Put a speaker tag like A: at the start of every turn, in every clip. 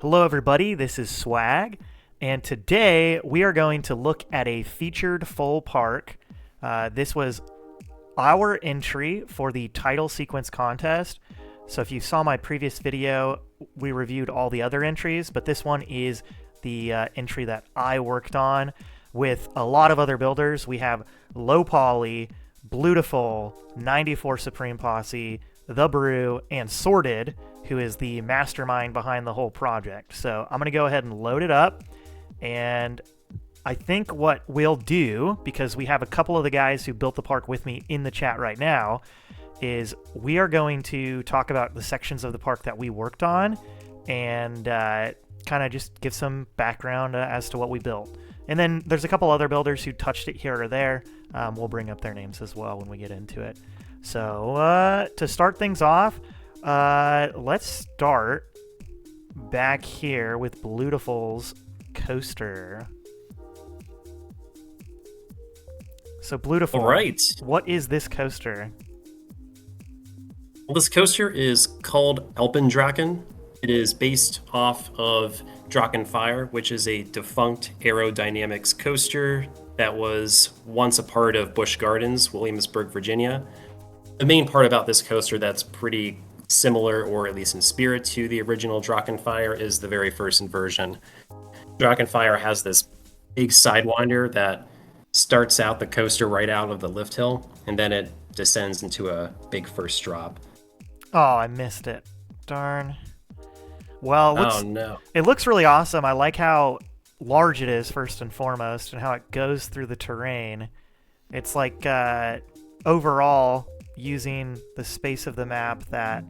A: Hello, everybody. This is Swag, and today we are going to look at a featured full park. This was our entry for the title sequence contest. So if you saw my previous video, we reviewed all the other entries, but this one is the entry that I worked on with a lot of other builders. We have LowPoly, Bluetiful, 94 Supreme Posse, The Brew, and Sordid, who is the mastermind behind the whole project. So I'm going to go ahead and load it up. And I think what we'll do, because we have a couple of the guys who built the park with me in the chat right now, is we are going to talk about the sections of the park that we worked on and kind of just give some background as to what we built. And then there's a couple other builders who touched it here or there. We'll bring up their names as well when we get into it. So to start things off, let's start back here with Bluetiful's coaster. So Bluetiful,
B: All right.
A: what is this coaster?
B: Well, this coaster is called Alpendrachen. It is based off of Drachenfire, which is a defunct aerodynamics coaster that was once a part of Busch Gardens, Williamsburg, Virginia. The main part about this coaster that's pretty similar, or at least in spirit, to the original Drachenfire is the very first version. Drachenfire has this big sidewinder that starts out the coaster right out of the lift hill, and then it descends into a big first drop.
A: Oh, I missed it. Darn. Well,
B: Oh no.
A: it looks really awesome. I like how large it is, first and foremost, and how it goes through the terrain. It's like overall using the space of the map that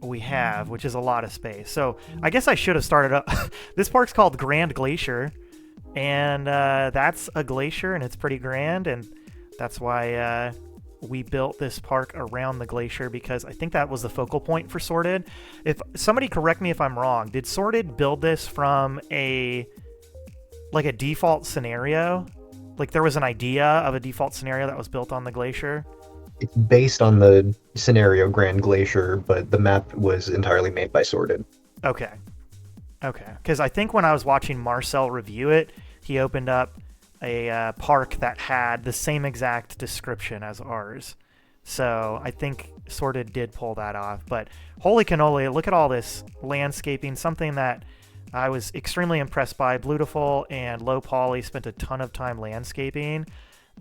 A: we have, which is a lot of space. So I guess I should have started up. This park's called Grand Glacier, and that's a glacier, and it's pretty grand, and that's why we built this park around the glacier, because I think that was the focal point for Sordid. If somebody correct me if I'm wrong, did Sordid build this from a default scenario? Like there was an idea of a default scenario that was built on the glacier?
C: It's based on the scenario Grand Glacier, but the map was entirely made by Sordid.
A: Okay. Okay. Because I think when I was watching Marcel review it, he opened up a park that had the same exact description as ours. So I think Sordid did pull that off. But holy cannoli, look at all this landscaping, something that I was extremely impressed by. Bluetiful and LowPoly spent a ton of time landscaping.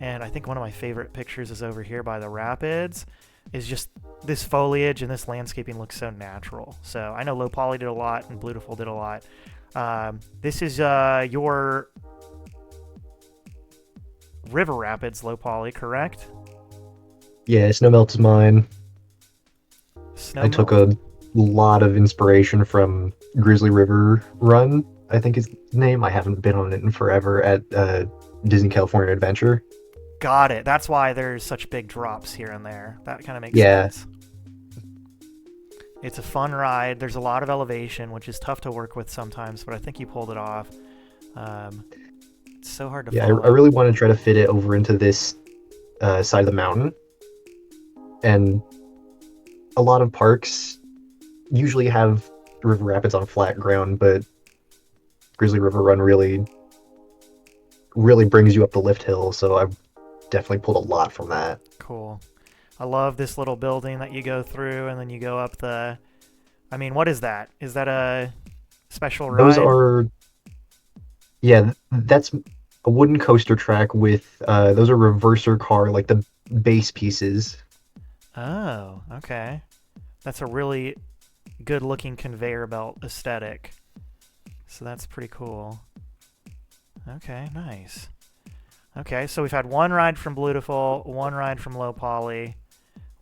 A: And I think one of my favorite pictures is over here by the rapids. Is just this foliage and this landscaping looks so natural. So I know LowPoly did a lot and Bluetiful did a lot. This is your River Rapids LowPoly, correct?
C: Yeah, Snowmelt's mine.
A: Snow
C: I took a lot of inspiration from Grizzly River Run, I think is the name. I haven't been on it in forever at Disney California Adventure.
A: Got it. That's why there's such big drops here and there. That kind of makes
C: Yeah.
A: sense. It's a fun ride. There's a lot of elevation, which is tough to work with sometimes, but I think you pulled it off. It's so hard to
C: Yeah,
A: follow.
C: I really want to try to fit it over into this side of the mountain. And a lot of parks usually have river rapids on flat ground, but Grizzly River Run really brings you up the lift hill, so I've definitely pulled a lot from that.
A: Cool. I love this little building that you go through, and then you go up the... I mean, what is that? Is that a special ride?
C: Those are... Yeah, that's a wooden coaster track with... those are reverser car, like the base pieces.
A: Oh, okay. That's a really good-looking conveyor belt aesthetic. So that's pretty cool. Okay, nice. Okay, so we've had one ride from Bluetiful, one ride from LowPoly.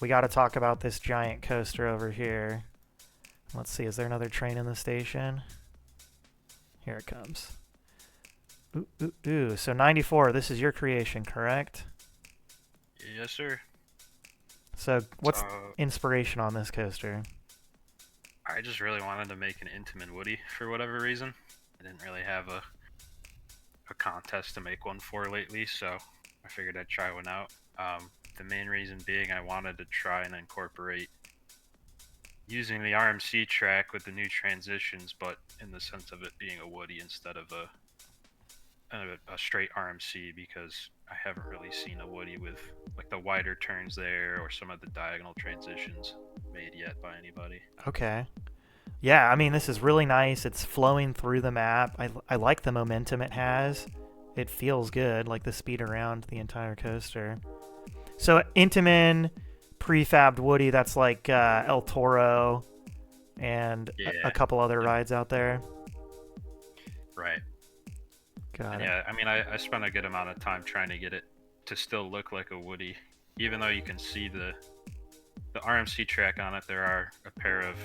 A: We got to talk about this giant coaster over here. Let's see, is there another train in the station? Here it comes. Ooh, ooh, ooh. So 94, this is your creation, correct?
D: Yes, sir.
A: So what's inspiration on this coaster?
D: I just really wanted to make an Intamin Woody for whatever reason. I didn't really have a contest to make one for lately, so I figured I'd try one out. The main reason being I wanted to try and incorporate using the RMC track with the new transitions, but in the sense of it being a Woody instead of a straight RMC, because I haven't really seen a Woody with like the wider turns there or some of the diagonal transitions made yet by anybody.
A: Okay. Yeah, I mean, this is really nice. It's flowing through the map. I like the momentum it has. It feels good, like the speed around the entire coaster. So Intamin, prefabbed Woody, that's like El Toro and a couple other rides out there.
D: Right.
A: Got it.
D: Yeah, I mean, I spent a good amount of time trying to get it to still look like a Woody, even though you can see the RMC track on it. There are a pair of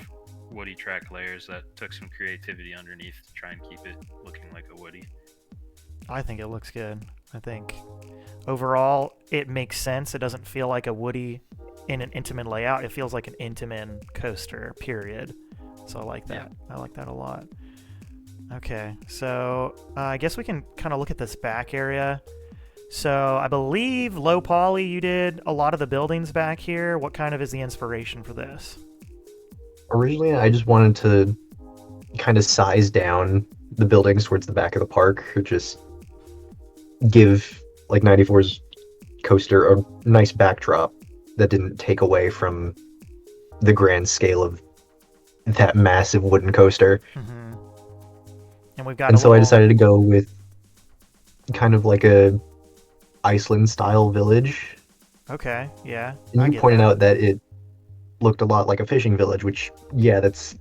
D: Woody track layers that took some creativity underneath to try and keep it looking like a Woody.
A: I think it looks good. I think overall it makes sense. It doesn't feel like a Woody in an Intamin layout. It feels like an Intamin coaster, period. So I like that. Yeah. I like that a lot. Okay, so I guess we can kind of look at this back area. So I believe LowPoly, you did a lot of the buildings back here. What kind of is the inspiration for this?
C: Originally, I just wanted to kind of size down the buildings towards the back of the park, just give like 94's coaster a nice backdrop that didn't take away from the grand scale of that massive wooden coaster.
A: Mm-hmm. And we've got.
C: And so I decided to go with kind of like a Iceland-style village.
A: Okay, yeah.
C: And you pointed out that it looked a lot like a fishing village, which, yeah, that's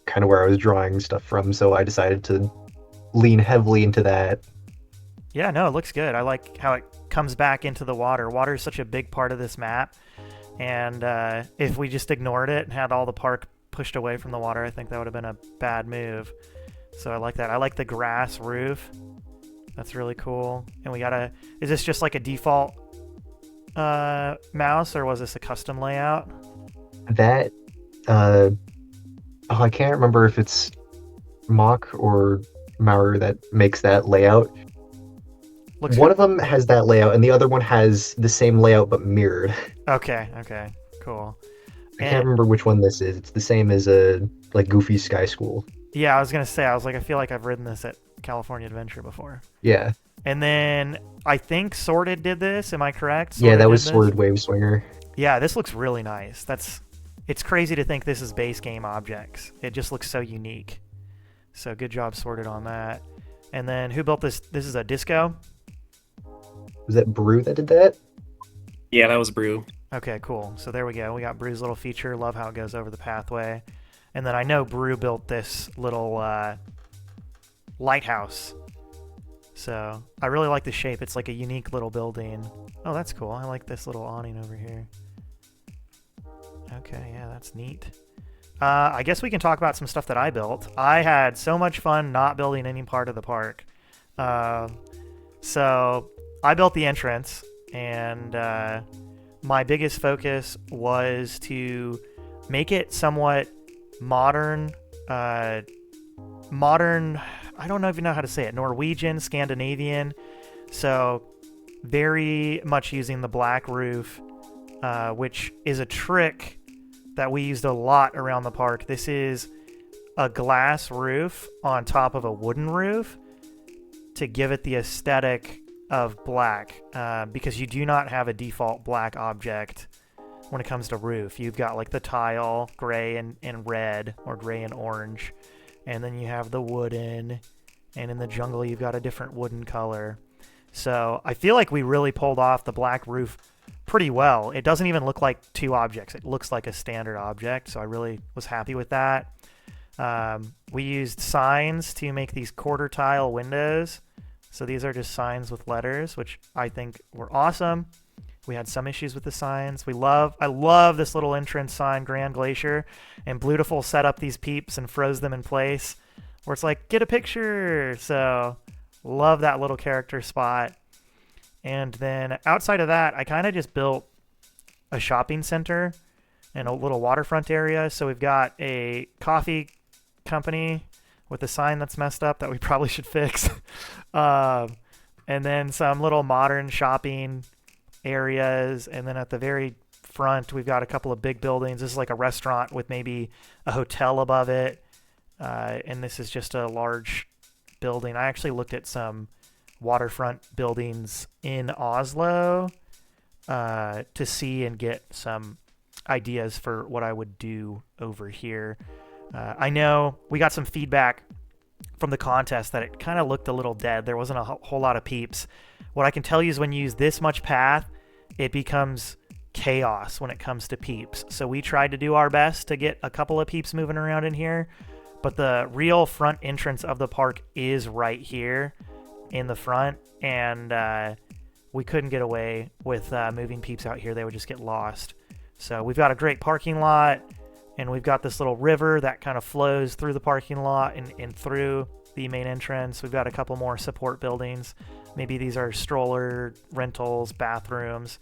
C: kind of where I was drawing stuff from, so I decided to lean heavily into that.
A: Yeah, no, it looks good. I like how it comes back into the water. Water is such a big part of this map, and if we just ignored it and had all the park pushed away from the water, I think that would have been a bad move. So I like that. I like the grass roof. That's really cool. And we got a... Is this just like a default mouse, or was this a custom layout?
C: That... I can't remember if it's Mock or Maurer that makes that layout.
A: Looks
C: one
A: good.
C: Of them has that layout, and the other one has the same layout but mirrored.
A: Okay, cool.
C: I can't remember which one this is. It's the same as a like Goofy Sky School.
A: Yeah, I was gonna say. I was like, I feel like I've ridden this at California Adventure before.
C: Yeah.
A: And then I think Sordid did this. Am I correct?
C: Yeah, that was Sordid Wave Swinger.
A: Yeah, this looks really nice. It's crazy to think this is base game objects. It just looks so unique. So good job, Sordid, on that. And then who built this? This is a disco?
C: Was that Brew that did that?
B: Yeah, that was Brew.
A: Okay, cool. So there we go. We got Brew's little feature. Love how it goes over the pathway. And then I know Brew built this little lighthouse. So I really like the shape. It's like a unique little building. Oh, that's cool. I like this little awning over here. Okay, yeah, that's neat. I guess we can talk about some stuff that I built. I had so much fun not building any part of the park. So I built the entrance, and my biggest focus was to make it somewhat modern, I don't even know how to say it, Norwegian, Scandinavian. So very much using the black roof, which is a trick that we used a lot around the park. This is a glass roof on top of a wooden roof to give it the aesthetic of black, because you do not have a default black object when it comes to roof. You've got like the tile, gray and red, or gray and orange, and then you have the wooden, and in the jungle you've got a different wooden color. So I feel like we really pulled off the black roof pretty well. It doesn't even look like two objects. It looks like a standard object, so I really was happy with that. We used signs to make these quarter tile windows. So these are just signs with letters, which I think were awesome. We had some issues with the signs. I love this little entrance sign, Grand Glacier, and Bluetiful set up these peeps and froze them in place, where it's like, get a picture. So love that little character spot. And then outside of that, I kind of just built a shopping center and a little waterfront area. So we've got a coffee company with a sign that's messed up that we probably should fix. And then some little modern shopping areas. And then at the very front, we've got a couple of big buildings. This is like a restaurant with maybe a hotel above it. And this is just a large building. I actually looked at some waterfront buildings in Oslo to see and get some ideas for what I would do over here. I know we got some feedback from the contest that it kind of looked a little dead. There wasn't a whole lot of peeps. What I can tell you is when you use this much path, it becomes chaos when it comes to peeps. So we tried to do our best to get a couple of peeps moving around in here, but the real front entrance of the park is right here in the front, and we couldn't get away with moving peeps out here. They would just get lost. So we've got a great parking lot, and we've got this little river that kind of flows through the parking lot and through the main entrance. We've got a couple more support buildings. Maybe these are stroller rentals, bathrooms.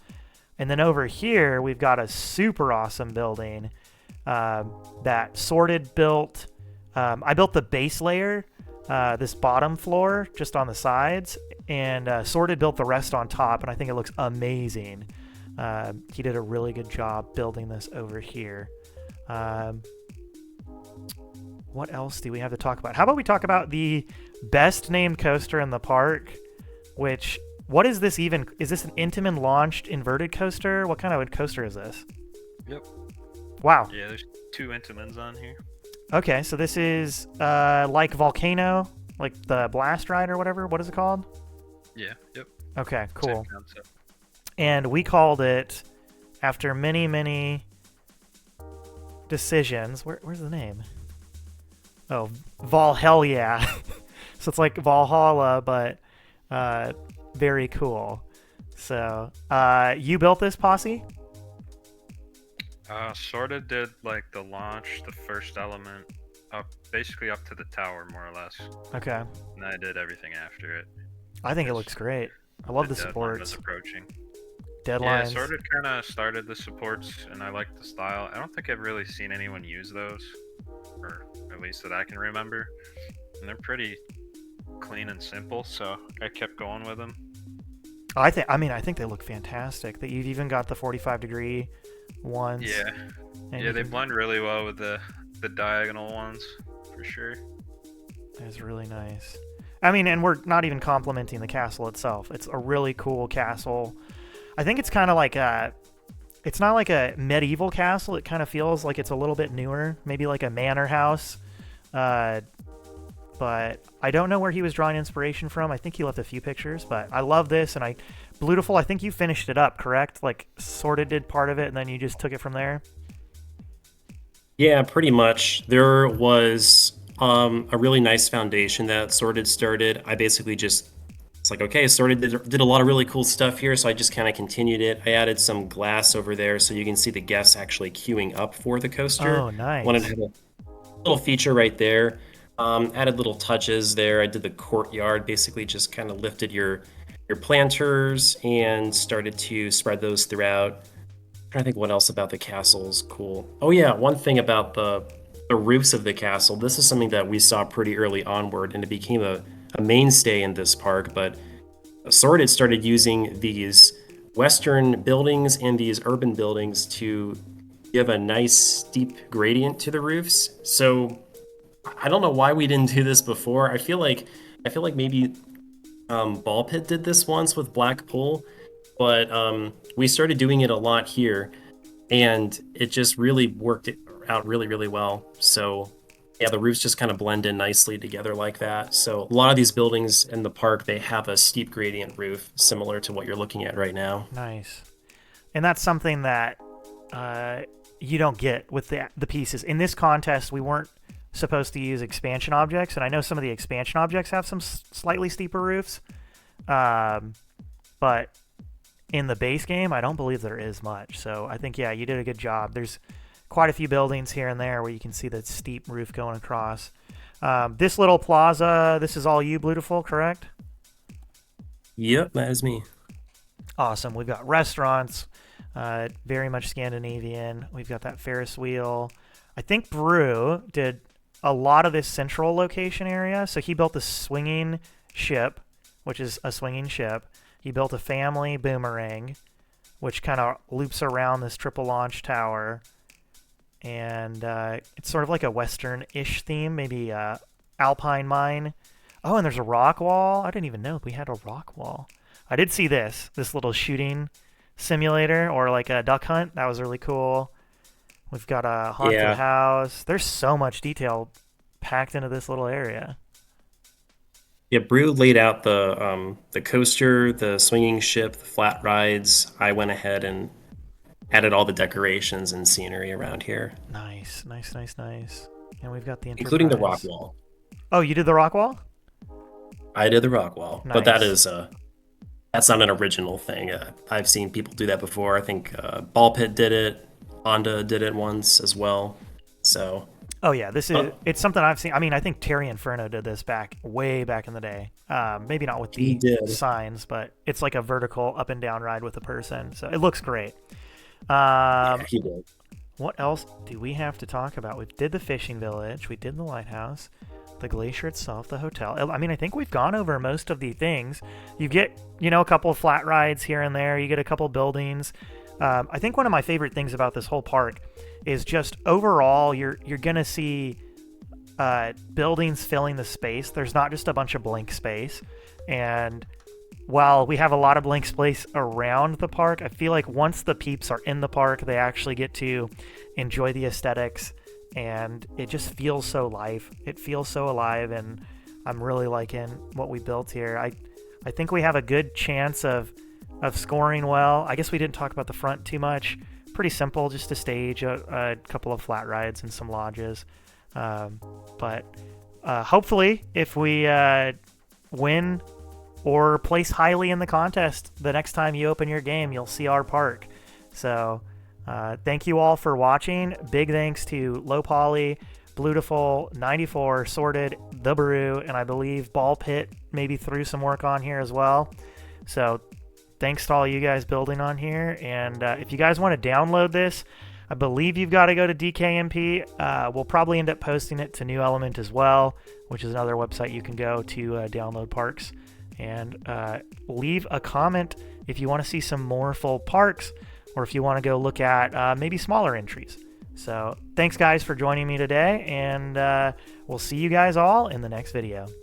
A: And then over here, we've got a super awesome building that Sordid built. I built the base layer, this bottom floor, just on the sides, and Sordid built the rest on top, and I think it looks amazing. He did a really good job building this over here. What else do we have to talk about? How about we talk about the best named coaster in the park, which, what is this even? Is this an Intamin launched inverted coaster? What kind of a coaster is this?
D: Yep.
A: Wow.
D: Yeah, there's 2 Intamins on here.
A: Okay, so this is like Volcano, like the Blast Ride or whatever. What is it called?
D: Yeah, yep.
A: Okay, cool.
D: Same concept.
A: And we called it, after many, many decisions, where's the name? Oh, Valhalla. So it's like Valhalla, but very cool. So you built this, Posse?
D: Sorta did like the launch, the first element, basically up to the tower, more or less.
A: Okay.
D: And I did everything after it.
A: I think it looks great. I love the
D: deadline was
A: supports.
D: approaching.
A: Deadlines.
D: Yeah, Sorta kind of started the supports, and I like the style. I don't think I've really seen anyone use those, or at least that I can remember. And they're pretty clean and simple, so I kept going with them.
A: I think they look fantastic. That you've even got the 45-degree ones.
D: Yeah. Yeah, they blend really well with the diagonal ones, for sure.
A: That's really nice. I mean, and we're not even complimenting the castle itself. It's a really cool castle. I think it's kind of like it's not like a medieval castle. It kind of feels like it's a little bit newer, maybe like a manor house. But I don't know where he was drawing inspiration from. I think he left a few pictures, but I love this. And Bluetiful, I think you finished it up, correct? Like, sort of did part of it, and then you just took it from there?
B: Yeah, pretty much. There was a really nice foundation that Sordid started. I basically just, it's like, okay, Sordid did a lot of really cool stuff here, so I just kind of continued it. I added some glass over there so you can see the guests actually queuing up for the coaster.
A: Oh, nice.
B: Wanted to have a little feature right there. Added little touches there. I did the courtyard, basically just kind of lifted your planters and started to spread those throughout. I'm trying to think what else about the castle is cool. Oh yeah, one thing about the roofs of the castle. This is something that we saw pretty early onward, and it became a mainstay in this park. But Sordid started using these western buildings and these urban buildings to give a nice steep gradient to the roofs. So I don't know why we didn't do this before. I feel like maybe Ball Pit did this once with Blackpool, but we started doing it a lot here, and it just really worked out really, really well. So yeah, the roofs just kind of blend in nicely together like that. So a lot of these buildings in the park, they have a steep gradient roof similar to what you're looking at right now.
A: Nice. And that's something that you don't get with the pieces. In this contest, we weren't supposed to use expansion objects, and I know some of the expansion objects have some slightly steeper roofs, but in the base game, I don't believe there is much. So I think, yeah, you did a good job. There's quite a few buildings here and there where you can see the steep roof going across. This little plaza, this is all you, Bluetiful, correct?
B: Yep, that is me.
A: Awesome. We've got restaurants, very much Scandinavian. We've got that Ferris wheel. I think Brew did a lot of this central location area. So he built the swinging ship, which is a swinging ship. He built a family boomerang. which kind of loops around this triple launch tower. And it's sort of like a western-ish theme, maybe alpine mine. Oh, and there's a rock wall. I didn't even know we had a rock wall. I did see this little shooting simulator or like a duck hunt. That was really cool. We've got a haunted house. There's so much detail packed into this little area.
B: Yeah, Brew laid out the coaster, the swinging ship, the flat rides. I went ahead and added all the decorations and scenery around here.
A: Nice. And we've got the Enterprise.
B: Including the rock wall.
A: Oh, you did the rock wall?
B: I did the rock wall,
A: Nice.
B: but that's not an original thing. I've seen people do that before. I think Ball Pit did it. Honda did it once as well. So.
A: Oh yeah, it's something I've seen. I mean, I think Terry Inferno did this way back in the day. Maybe not with the signs, but it's like a vertical up and down ride with a person. So it looks great.
B: Yeah, he did.
A: What else do we have to talk about? We did the fishing village, we did the lighthouse, the glacier itself, the hotel. I mean, I think we've gone over most of the things. You get, a couple of flat rides here and there. You get a couple buildings. I think one of my favorite things about this whole park is just overall, you're gonna see buildings filling the space. There's not just a bunch of blank space. And while we have a lot of blank space around the park, I feel like once the peeps are in the park, they actually get to enjoy the aesthetics, and it just feels so alive. It feels so alive, and I'm really liking what we built here. I think we have a good chance of scoring well. I guess we didn't talk about the front too much. Pretty simple, just a stage, a couple of flat rides, and some lodges. But hopefully, if we win or place highly in the contest, the next time you open your game, you'll see our park. So thank you all for watching. Big thanks to LowPoly, Bluetiful, 94, Sordid, The Brew, and I believe Ball Pit maybe threw some work on here as well. So thanks to all you guys building on here. And if you guys want to download this, I believe you've got to go to DKMP. We'll probably end up posting it to New Element as well, which is another website you can go to download parks. And leave a comment if you want to see some more full parks, or if you want to go look at maybe smaller entries. So thanks guys for joining me today, and we'll see you guys all in the next video.